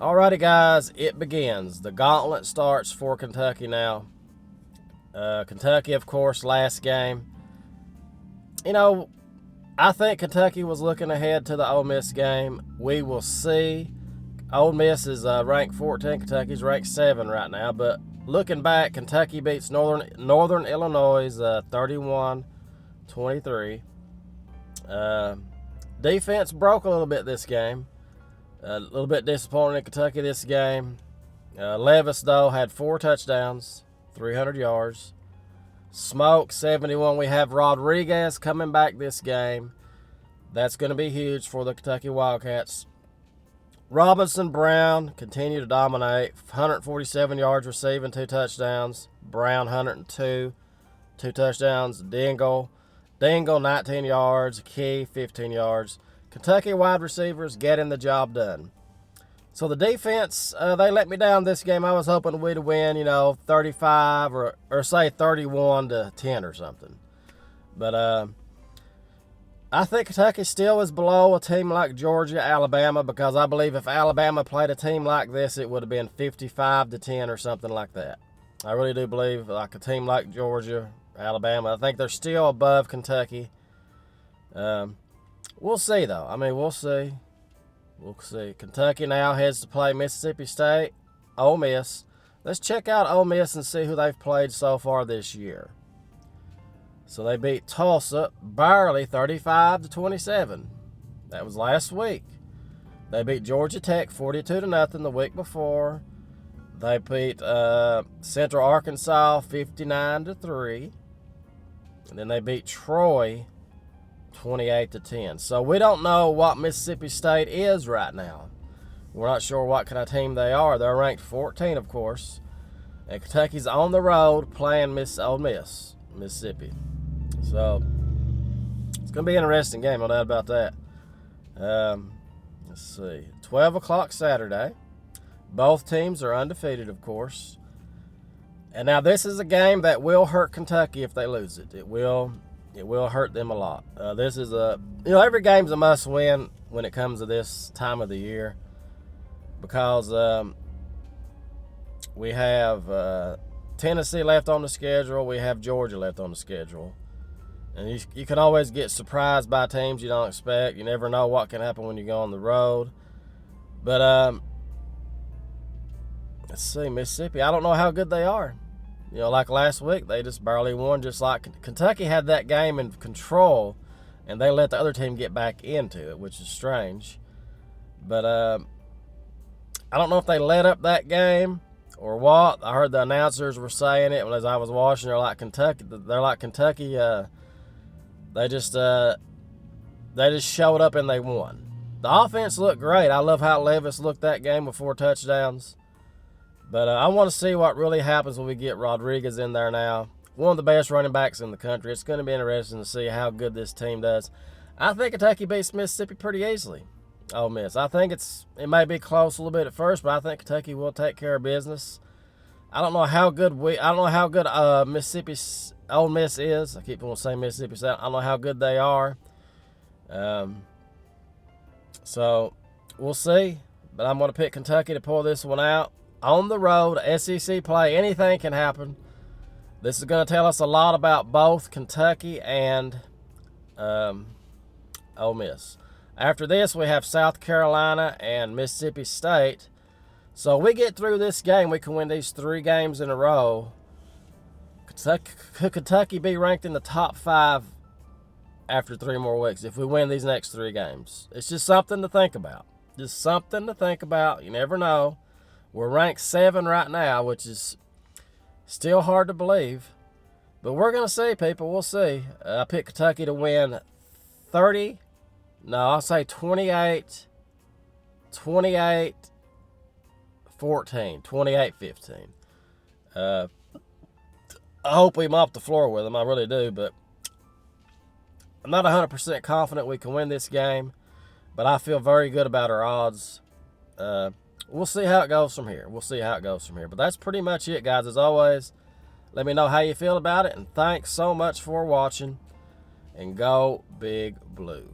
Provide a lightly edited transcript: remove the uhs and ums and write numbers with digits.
Alrighty, guys, it begins. The gauntlet starts for Kentucky now. Kentucky, of course, last game. You know, I think Kentucky was looking ahead to the Ole Miss game. We will see. Ole Miss is ranked 14. Kentucky's ranked 7 right now. But looking back, Kentucky beats Northern Illinois 31-23. Defense broke a little bit this game. A little bit disappointing in Kentucky this game. Levis, though, had 4 touchdowns, 300 yards. Smoke, 71. We have Rodriguez coming back this game. That's going to be huge for the Kentucky Wildcats. Robinson Brown continue to dominate. 147 yards receiving, 2 touchdowns. Brown, 102, 2 touchdowns. Dingle, 19 yards. Key, 15 yards. Kentucky wide receivers getting the job done. So the defense, they let me down this game. I was hoping we'd win, 35 or say 31-10 or something. But I think Kentucky still is below a team like Georgia, Alabama, because I believe if Alabama played a team like this, it would have been 55-10 or something like that. I really do believe like a team like Georgia, Alabama, I think they're still above Kentucky. We'll see, though. We'll see. We'll see. Kentucky now heads to play Mississippi State, Ole Miss. Let's check out Ole Miss and see who they've played so far this year. So they beat Tulsa barely 35-27. That was last week. They beat Georgia Tech 42-0 the week before. They beat Central Arkansas 59-3. And then they beat Troy 28-10. So we don't know what Mississippi State is right now. We're not sure what kind of team they are. They're ranked 14, of course. And Kentucky's on the road playing Ole Miss, Mississippi. So it's going to be an interesting game, no doubt about that. Let's see. 12 o'clock Saturday. Both teams are undefeated, of course. And now this is a game that will hurt Kentucky if they lose it. It will hurt them a lot. This is every game's a must-win when it comes to this time of the year, because we have Tennessee left on the schedule, we have Georgia left on the schedule, and you can always get surprised by teams you don't expect. You never know what can happen when you go on the road. But let's see, Mississippi, I don't know how good they are. Like last week, they just barely won, just like Kentucky had that game in control, and they let the other team get back into it, which is strange. But I don't know if they let up that game or what. I heard the announcers were saying it as I was watching. They're like Kentucky. They just showed up and they won. The offense looked great. I love how Levis looked that game with 4 touchdowns. But I want to see what really happens when we get Rodriguez in there now. One of the best running backs in the country. It's going to be interesting to see how good this team does. I think Kentucky beats Mississippi pretty easily. Ole Miss. I think it may be close a little bit at first, but I think Kentucky will take care of business. I don't know how good Mississippi Ole Miss is. I keep wanting to say Mississippi State. I don't know how good they are. So we'll see. But I'm going to pick Kentucky to pull this one out. On the road, SEC play, anything can happen. This is going to tell us a lot about both Kentucky and Ole Miss. After this, we have South Carolina and Mississippi State. So we get through this game, we can win these 3 games in a row. Could Kentucky be ranked in the top 5 after 3 more weeks if we win these next 3 games? It's just something to think about. Just something to think about. You never know. We're ranked 7 right now, which is still hard to believe. But we're going to see, people. We'll see. I picked Kentucky to win 28-15. I hope we mop the floor with them. I really do. But I'm not 100% confident we can win this game. But I feel very good about our odds. We'll see how it goes from here. But that's pretty much it, guys. As always, let me know how you feel about it. And thanks so much for watching. And go Big Blue.